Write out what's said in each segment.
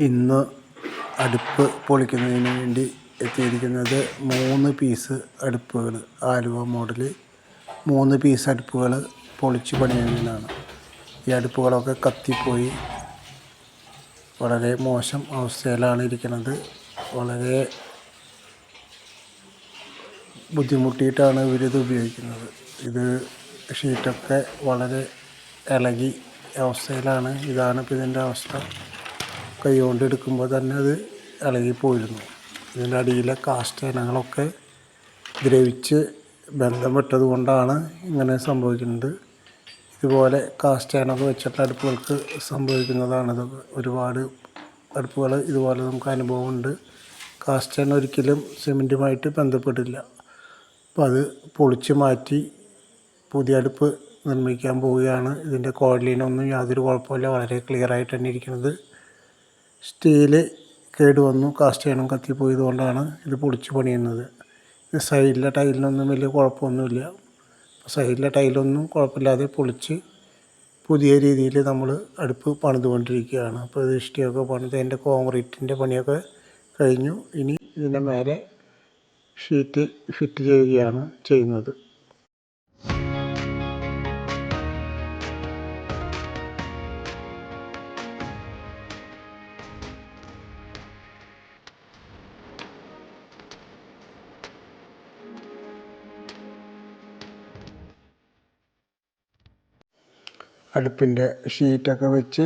ഇന്ന് അടുപ്പ് പൊളിക്കുന്നതിന് വേണ്ടി എത്തിയിരിക്കുന്നത് 3 പീസ് അടുപ്പുകൾ, ആലുവ മോഡൽ 3 പീസ് അടുപ്പുകൾ പൊളിച്ച് പണിയുന്നതിനാണ്. ഈ അടുപ്പുകളൊക്കെ കത്തിപ്പോയി വളരെ മോശം അവസ്ഥയിലാണ് ഇരിക്കുന്നത്. വളരെ ബുദ്ധിമുട്ടിയിട്ടാണ് ഇവരിത് ഉപയോഗിക്കുന്നത്. ഇത് ഷീറ്റൊക്കെ വളരെ ഇളകി അവസ്ഥയിലാണ്. ഇതാണ് ഇപ്പോൾ ഇതിൻ്റെ അവസ്ഥ. കൈ കൊണ്ട് എടുക്കുമ്പോൾ തന്നെ അത് ഇളകിപ്പോയിരുന്നു. ഇതിൻ്റെ അടിയിലെ കാസ്റ്റ് ഇനങ്ങളൊക്കെ ദ്രവിച്ച് ബന്ധം വിട്ടത് കൊണ്ടാണ് ഇങ്ങനെ സംഭവിക്കുന്നത്. ഇതുപോലെ കാസ്റ്റ് ഇനമൊക്കെ വെച്ചിട്ട് അടുപ്പുകൾക്ക് സംഭവിക്കുന്നതാണിത്. ഒരുപാട് അടുപ്പുകൾ ഇതുപോലെ നമുക്ക് അനുഭവമുണ്ട്. കാസ്റ്റ് ഇനം ഒരിക്കലും സിമെൻറ്റുമായിട്ട് ബന്ധപ്പെട്ടില്ല. അപ്പോൾ അത് പൊളിച്ച് മാറ്റി പുതിയ അടുപ്പ് നിർമ്മിക്കാൻ പോവുകയാണ്. ഇതിൻ്റെ കോഡലിനൊന്നും യാതൊരു കുഴപ്പമില്ല, വളരെ ക്ലിയറായിട്ട് തന്നെ ഇരിക്കുന്നത്. സ്റ്റീല് കേടുവന്നു, കാസ്റ്റ് അയൺ കത്തിപ്പോയത് കൊണ്ടാണ് ഇത് പൊളിച്ച് പണിയുന്നത്. ഇത് സൈഡിലെ ടൈലിനൊന്നും വലിയ കുഴപ്പമൊന്നുമില്ല. സൈഡിലെ ടൈലൊന്നും കുഴപ്പമില്ലാതെ പൊളിച്ച് പുതിയ രീതിയിൽ നമ്മൾ അടുപ്പ് പണിതുകൊണ്ടിരിക്കുകയാണ്. അപ്പോൾ ഇത് ഇഷ്ടികയൊക്കെ പണിതതിൻ്റെ കോൺക്രീറ്റിൻ്റെ പണിയൊക്കെ കഴിഞ്ഞു. ഇനി ഇതിൻ്റെ മേലെ ഷീറ്റ് ഫിറ്റ് ചെയ്യുകയാണ് ചെയ്യുന്നത്. അടുപ്പിൻ്റെ ഷീറ്റൊക്കെ വെച്ച്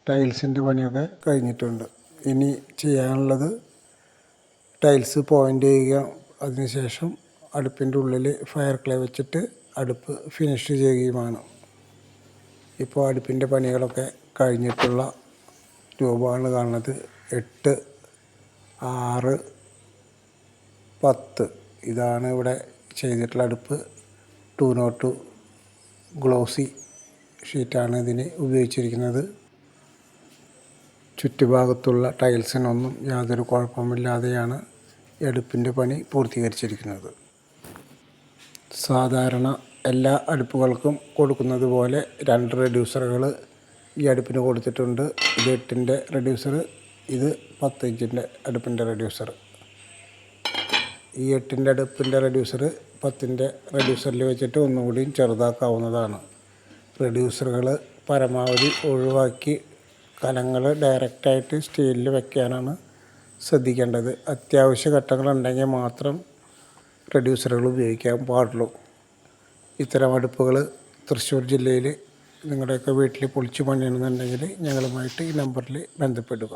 ടൈൽസിൻ്റെ പണിയൊക്കെ കഴിഞ്ഞിട്ടുണ്ട്. ഇനി ചെയ്യാനുള്ളത് ടൈൽസ് പോയിൻ്റ് ചെയ്യുക. അതിനുശേഷം അടുപ്പിൻ്റെ ഉള്ളിൽ ഫയർ ക്ലേ വെച്ചിട്ട് അടുപ്പ് ഫിനിഷ് ചെയ്യുകയുമാണ്. ഇപ്പോൾ അടുപ്പിൻ്റെ പണികളൊക്കെ കഴിഞ്ഞിട്ടുള്ള രൂപമാണ് കാണുന്നത്. 8, 6, 10 ഇതാണ് ഇവിടെ ചെയ്തിട്ടുള്ള അടുപ്പ്. 202 ഗ്ലോസി ഷീറ്റാണ് ഇതിന് ഉപയോഗിച്ചിരിക്കുന്നത്. ചുറ്റുഭാഗത്തുള്ള ടൈൽസിനൊന്നും യാതൊരു കുഴപ്പമില്ലാതെയാണ് ഈ അടുപ്പിൻ്റെ പണി പൂർത്തീകരിച്ചിരിക്കുന്നത്. സാധാരണ എല്ലാ അടുപ്പുകൾക്കും കൊടുക്കുന്നത് പോലെ 2 റെഡ്യൂസറുകൾ ഈ അടുപ്പിന് കൊടുത്തിട്ടുണ്ട്. ഇത് 8-ൻ്റെ റെഡ്യൂസർ, ഇത് 10 ഇഞ്ചിൻ്റെ അടുപ്പിൻ്റെ റെഡ്യൂസർ. ഈ 8-ൻ്റെ അടുപ്പിൻ്റെ റെഡ്യൂസർ 10-ൻ്റെ റെഡ്യൂസറിൽ വെച്ചിട്ട് ഒന്നുകൂടിയും ചെറുതാക്കാവുന്നതാണ്. റെഡ്യൂസറുകൾ പരമാവധി ഒഴിവാക്കി കലങ്ങൾ ഡയറക്റ്റായിട്ട് സ്റ്റീലിൽ വെക്കാനാണ് ശ്രദ്ധിക്കേണ്ടത്. അത്യാവശ്യ ഘട്ടങ്ങളുണ്ടെങ്കിൽ മാത്രം റെഡ്യൂസറുകൾ ഉപയോഗിക്കാൻ പാടുള്ളൂ. ഇത്തരം അടുപ്പുകൾ തൃശ്ശൂർ ജില്ലയിൽ നിങ്ങളുടെയൊക്കെ വീട്ടിൽ പൊളിച്ച് പണിയണമെന്നുണ്ടെങ്കിൽ ഞങ്ങളുമായിട്ട് ഈ നമ്പറിൽ ബന്ധപ്പെടുക.